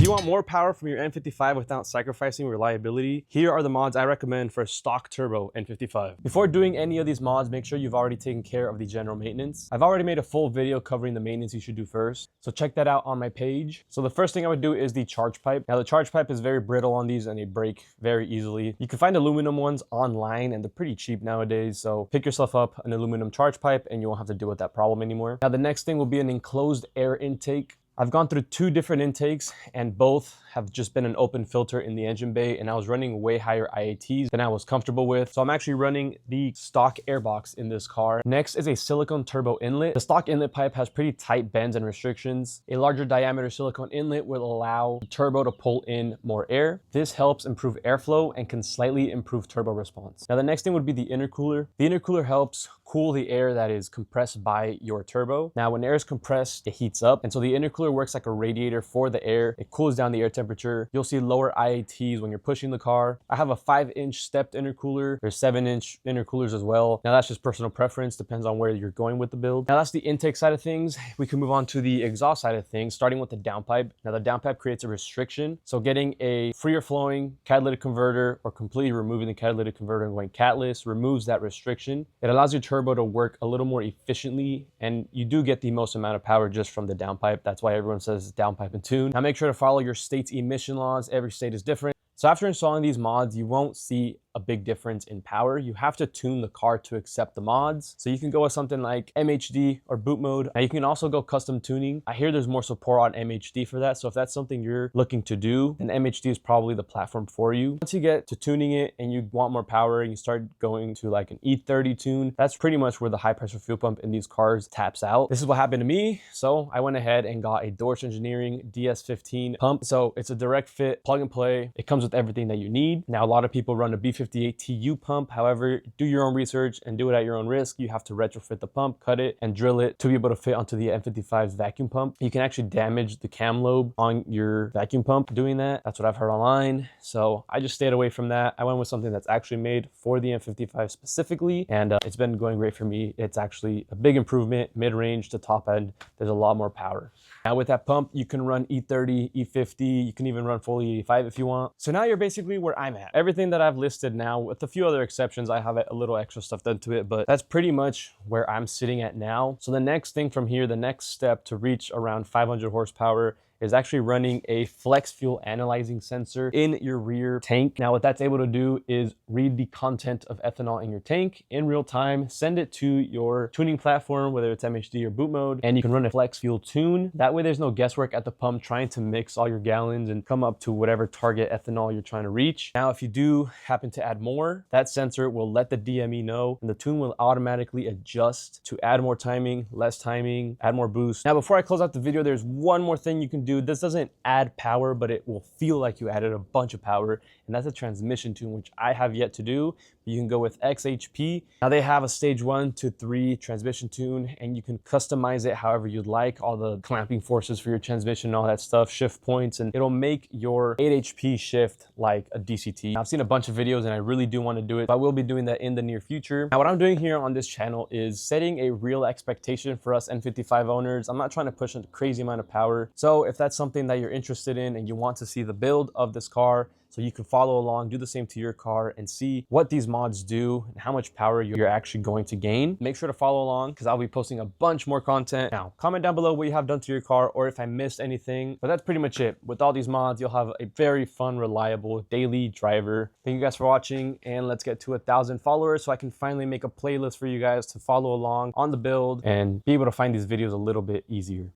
you want more power from your N55 without sacrificing reliability, here are the mods I recommend for a stock turbo N55. Before doing any of these mods, make sure you've already taken care of the general maintenance. I've already made a full video covering the maintenance you should do first, so check that out on my page. So the first thing I would do is the charge pipe. Now the charge pipe is very brittle on these and they break very easily. You can find aluminum ones online and they're pretty cheap nowadays, so pick yourself up an aluminum charge pipe and you won't have to deal with that problem anymore. Now the next thing will be an enclosed air intake. I've gone through 2 different intakes and both have just been an open filter in the engine bay, and I was running way higher IATs than I was comfortable with. So I'm actually running the stock airbox in this car. Next is a silicone turbo inlet. The stock inlet pipe has pretty tight bends and restrictions. A larger diameter silicone inlet will allow the turbo to pull in more air. This helps improve airflow and can slightly improve turbo response. Now the next thing would be the intercooler. The intercooler helps cool the air that is compressed by your turbo. Now when air is compressed, it heats up, and so the intercooler works like a radiator for the air. It cools down the air temperature. You'll see lower IATs when you're pushing the car. I have a 5-inch stepped intercooler. There's 7-inch intercoolers as well. Now that's just personal preference, depends on where you're going with the build. Now that's the intake side of things. We can move on to the exhaust side of things, starting with the downpipe. Now the downpipe creates a restriction, so getting a freer flowing catalytic converter or completely removing the catalytic converter and going catless removes that restriction. It allows your turbo to work a little more efficiently, and you do get the most amount of power just from the downpipe. That's why everyone says downpipe and tune. Now make sure to follow your state's emission laws. Every state is different. So after installing these mods, you won't see a big difference in power. You have to tune the car to accept the mods. So you can go with something like MHD or boot mode. Now you can also go custom tuning. I hear there's more support on MHD for that. So if that's something you're looking to do, then MHD is probably the platform for you. Once you get to tuning it and you want more power and you start going to like an E30 tune, that's pretty much where the high pressure fuel pump in these cars taps out. This is what happened to me. So I went ahead and got a Dorsch Engineering DS15 pump. So it's a direct fit, plug and play. It comes with everything that you need. Now a lot of people run a B58 TU pump. However, do your own research and do it at your own risk. You have to retrofit the pump, cut it, and drill it to be able to fit onto the N55's vacuum pump. You can actually damage the cam lobe on your vacuum pump doing that. That's what I've heard online. So I just stayed away from that. I went with something that's actually made for the N55 specifically, and it's been going great for me. It's actually a big improvement, mid-range to top end. There's a lot more power. Now with that pump, you can run E30, E50, you can even run fully 85 if you want. So now you're basically where I'm at. Everything that I've listed now, with a few other exceptions, I have a little extra stuff done to it, but that's pretty much where I'm sitting at now. So the next thing from here, the next step to reach around 500 horsepower is actually running a flex fuel analyzing sensor in your rear tank. Now what that's able to do is read the content of ethanol in your tank in real time, send it to your tuning platform, whether it's MHD or boot mode, and you can run a flex fuel tune. That way there's no guesswork at the pump trying to mix all your gallons and come up to whatever target ethanol you're trying to reach. Now if you do happen to add more, that sensor will let the DME know, and the tune will automatically adjust to add more timing, less timing, add more boost. Now before I close out the video, there's one more thing you can do. This doesn't add power, but it will feel like you added a bunch of power, and that's a transmission tune, which I have yet to do. You can go with XHP. Now they have a stage 1 to 3 transmission tune, and you can customize it however you'd like, all the clamping forces for your transmission, all that stuff, shift points, and it'll make your 8 HP shift like a DCT. I've seen a bunch of videos and I really do want to do it, but I will be doing that in the near future. Now what I'm doing here on this channel is setting a real expectation for us N55 owners. I'm not trying to push a crazy amount of power. So if that's something that you're interested in and you want to see the build of this car, so you can follow along, do the same to your car and see what these mods do and how much power you're actually going to gain. Make sure to follow along because I'll be posting a bunch more content. Now, comment down below what you have done to your car or if I missed anything, but that's pretty much it. With all these mods, you'll have a very fun, reliable daily driver. Thank you guys for watching, and let's get to 1,000 followers so I can finally make a playlist for you guys to follow along on the build and be able to find these videos a little bit easier.